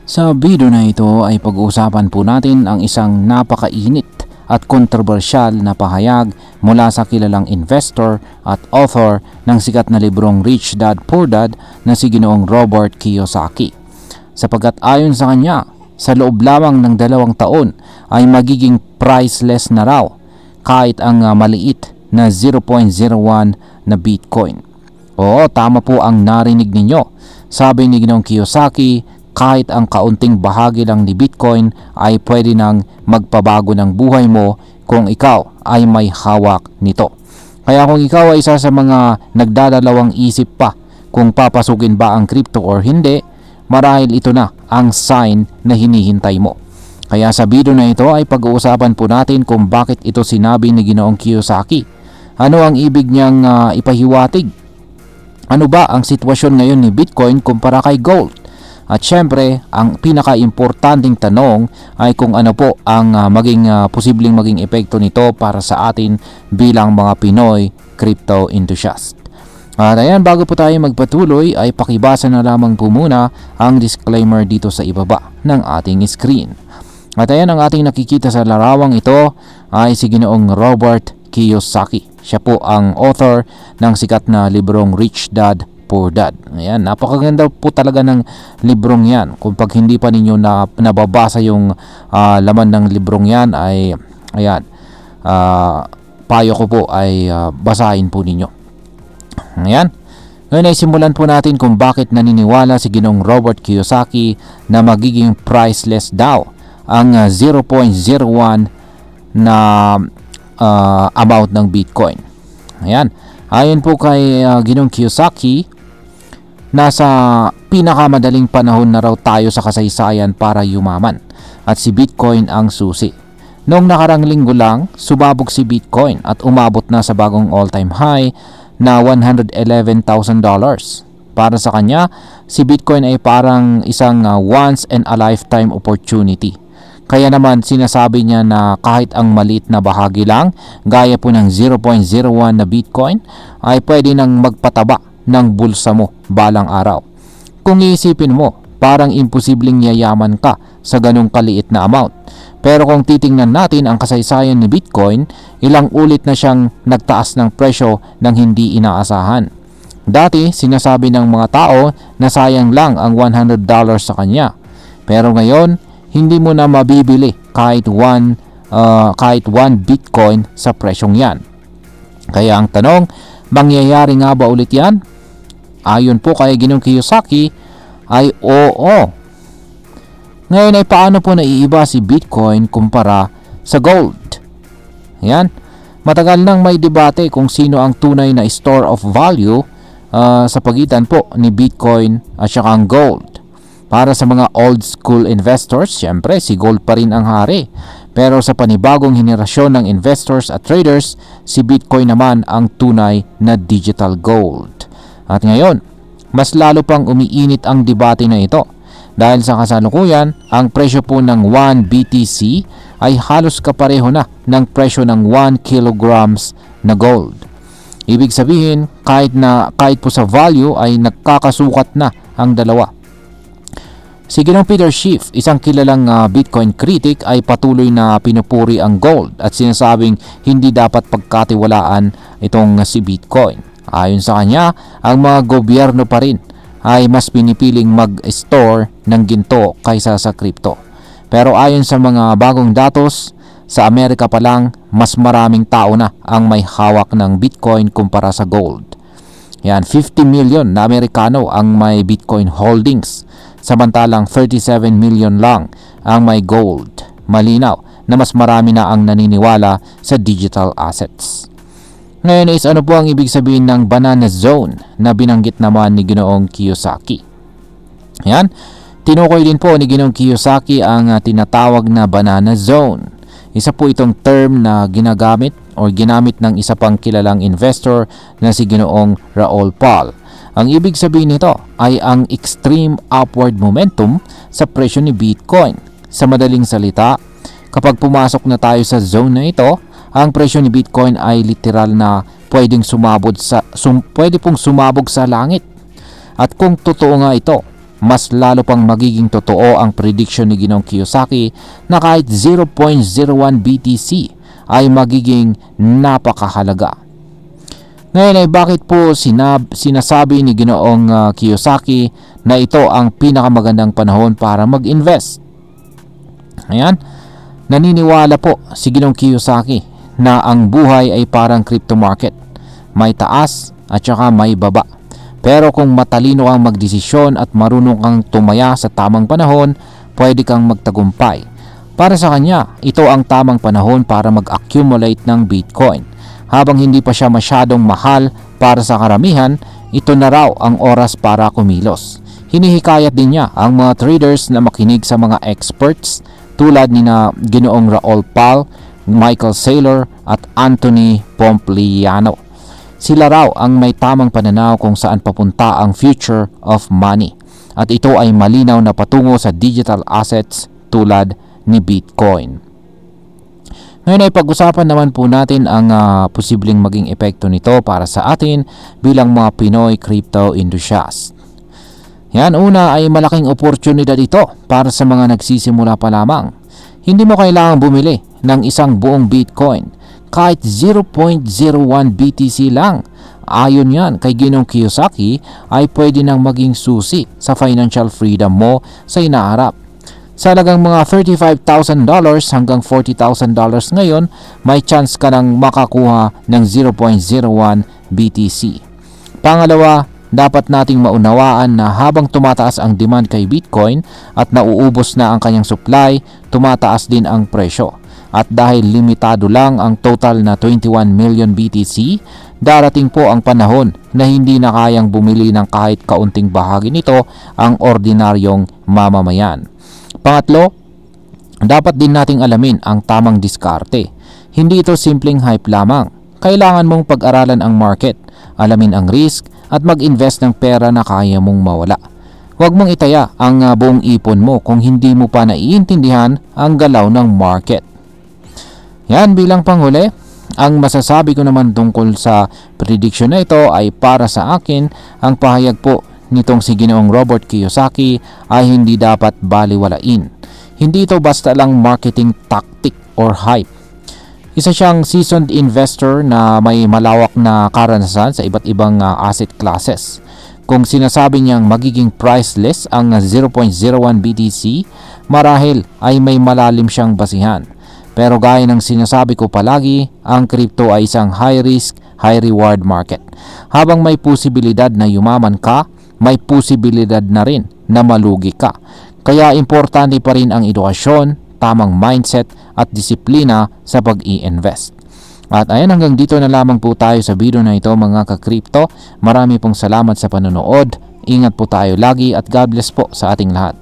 Sa video na ito ay pag-uusapan po natin ang isang napakainit at kontrobersyal na pahayag mula sa kilalang investor at author ng sikat na librong Rich Dad Poor Dad na si Ginoong Robert Kiyosaki. Sapagkat ayon sa kanya, sa loob lamang ng 2 taon ay magiging priceless na raw kahit ang maliit na 0.01 na Bitcoin. Oo, tama po ang narinig ninyo. Sabi ni Ginoong Kiyosaki, kahit ang kaunting bahagi lang ni Bitcoin ay pwede nang magpabago ng buhay mo kung ikaw ay may hawak nito. Kaya kung ikaw ay isa sa mga nagdadalawang isip pa kung papasukin ba ang crypto or hindi, marahil ito na ang sign na hinihintay mo. Kaya sa video na ito ay pag-uusapan po natin kung bakit ito sinabi ni Ginoong Kiyosaki. Ano ang ibig niyang ipahiwatig? Ano ba ang sitwasyon ngayon ni Bitcoin kumpara kay gold? At syempre, ang pinaka-importanting tanong ay kung ano po ang posibleng maging epekto nito para sa atin bilang mga Pinoy crypto enthusiast. At ayan, bago po tayo magpatuloy ay pakibasa na lamang po muna ang disclaimer dito sa ibaba ng ating screen. At ayan, ang ating nakikita sa larawang ito ay si Ginoong Robert Kiyosaki. Siya po ang author ng sikat na librong Rich Dad Poor Dad. Ayan, napakaganda po talaga ng librong yan. Kung pag hindi pa ninyo nababasa yung laman ng librong yan ay ayan, payo ko po ay basahin po ninyo. Ayan. Ngayon ay simulan po natin kung bakit naniniwala si Ginoong Robert Kiyosaki na magiging priceless daw ang 0.01 na amount ng Bitcoin. Ayan. Ayon po kay Ginoong Kiyosaki, nasa pinakamadaling panahon na raw tayo sa kasaysayan para yumaman at si Bitcoin ang susi. Noong nakarang linggo lang, sumabog si Bitcoin at umabot na sa bagong all-time high na $111,000. Para sa kanya, si Bitcoin ay parang isang once in a lifetime opportunity. Kaya naman sinasabi niya na kahit ang maliit na bahagi lang, gaya po ng 0.01 na Bitcoin, ay pwede nang magpataba ng bulsa mo balang araw. Kung iisipin mo, parang imposibleng yayaman ka sa ganong kaliit na amount. Pero kung titingnan natin ang kasaysayan ni Bitcoin, ilang ulit na siyang nagtaas ng presyo ng hindi inaasahan. Dati, sinasabi ng mga tao na sayang lang ang $100 sa kanya. Pero ngayon, hindi mo na mabibili kahit 1 Bitcoin sa presyong yan. Kaya ang tanong, mangyayari nga ba ulit yan? Ayon po kay Ginoong Kiyosaki ay oo. Ngayon ay paano po naiiba si Bitcoin kumpara sa gold? Yan. Matagal nang may debate kung sino ang tunay na store of value sa pagitan po ni Bitcoin at saka ang gold. Para sa mga old school investors, syempre si gold pa rin ang hari. Pero sa panibagong henerasyon ng investors at traders, si Bitcoin naman ang tunay na digital gold. At ngayon, mas lalo pang umiinit ang debate na ito. Dahil sa kasalukuyan, ang presyo po ng 1 BTC ay halos kapareho na ng presyo ng 1 kilograms na gold. Ibig sabihin, kahit po sa value ay nagkakasukat na ang dalawa. Si Ginoong Peter Schiff, isang kilalang Bitcoin critic, ay patuloy na pinupuri ang gold at sinasabing hindi dapat pagkatiwalaan itong si Bitcoin. Ayon sa kanya, ang mga gobyerno pa rin ay mas pinipiling mag-store ng ginto kaysa sa crypto. Pero ayon sa mga bagong datos, sa Amerika pa lang, mas maraming tao na ang may hawak ng Bitcoin kumpara sa gold. Yan, 50 million na Amerikano ang may Bitcoin holdings, samantalang 37 million lang ang may gold. Malinaw na mas marami na ang naniniwala sa digital assets. Ngayon is ano po ang ibig sabihin ng banana zone na binanggit naman ni Ginoong Kiyosaki? Yan, tinukoy din po ni Ginoong Kiyosaki ang tinatawag na banana zone. Isa po itong term na ginamit ng isa pang kilalang investor na si Ginoong Raoul Pal. Ang ibig sabihin nito ay ang extreme upward momentum sa presyo ni Bitcoin. Sa madaling salita, kapag pumasok na tayo sa zone na ito, ang presyo ni Bitcoin ay literal na pwede pong sumabog sa langit. At kung totoo nga ito, mas lalo pang magiging totoo ang prediction ni Ginoong Kiyosaki na kahit 0.01 BTC ay magiging napakahalaga. Ngayon ay bakit po sinasabi ni Ginoong Kiyosaki na ito ang pinakamagandang panahon para mag-invest? Ayan, naniniwala po si Ginoong Kiyosaki na ang buhay ay parang crypto market. May taas at saka may baba. Pero kung matalino kang magdesisyon at marunong kang tumaya sa tamang panahon, pwede kang magtagumpay. Para sa kanya, ito ang tamang panahon para mag-accumulate ng Bitcoin. Habang hindi pa siya masyadong mahal para sa karamihan, ito na raw ang oras para kumilos. Hinihikayat din niya ang mga traders na makinig sa mga experts tulad ni na Ginoong Raul Pal, Michael Saylor at Anthony Pompliano. Sila raw ang may tamang pananaw kung saan papunta ang future of money. At ito ay malinaw na patungo sa digital assets tulad ni Bitcoin. Ngayon ay pag-usapan naman po natin ang posibleng maging epekto nito para sa atin bilang mga Pinoy crypto enthusiasts. Yan, una ay malaking oportunidad ito para sa mga nagsisimula pa lamang. Hindi mo kailangang bumili ng isang buong Bitcoin. Kahit 0.01 BTC lang. Ayon yan kay Ginoong Kiyosaki ay pwede nang maging susi sa financial freedom mo sa inaharap. Sa halagang mga $35,000 hanggang $40,000 ngayon, may chance ka nang makakuha ng 0.01 BTC. Pangalawa, dapat nating maunawaan na habang tumataas ang demand kay Bitcoin at nauubos na ang kanyang supply, tumataas din ang presyo. At dahil limitado lang ang total na 21 million BTC, darating po ang panahon na hindi na kayang bumili ng kahit kaunting bahagi nito ang ordinaryong mamamayan. Pangatlo, dapat din nating alamin ang tamang diskarte. Hindi ito simpleng hype lamang. Kailangan mong pag-aralan ang market, alamin ang risk at mag-invest ng pera na kaya mong mawala. Huwag mong itaya ang buong ipon mo kung hindi mo pa naiintindihan ang galaw ng market. Yan, bilang panghuli, ang masasabi ko naman tungkol sa prediction na ito ay para sa akin, ang pahayag po nitong si Ginoong Robert Kiyosaki ay hindi dapat baliwalain. Hindi ito basta lang marketing tactic or hype. Isa siyang seasoned investor na may malawak na karanasan sa iba't ibang asset classes. Kung sinasabi niyang magiging priceless ang 0.01 BTC, marahil ay may malalim siyang basihan. Pero gaya ng sinasabi ko palagi, ang crypto ay isang high risk, high reward market. Habang may posibilidad na yumaman ka, may posibilidad na rin na malugi ka. Kaya importante pa rin ang edukasyon, tamang mindset at disiplina sa pag-i-invest. At ayan, hanggang dito na lamang po tayo sa video na ito mga ka-crypto. Marami pong salamat sa panonood. Ingat po tayo lagi at God bless po sa ating lahat.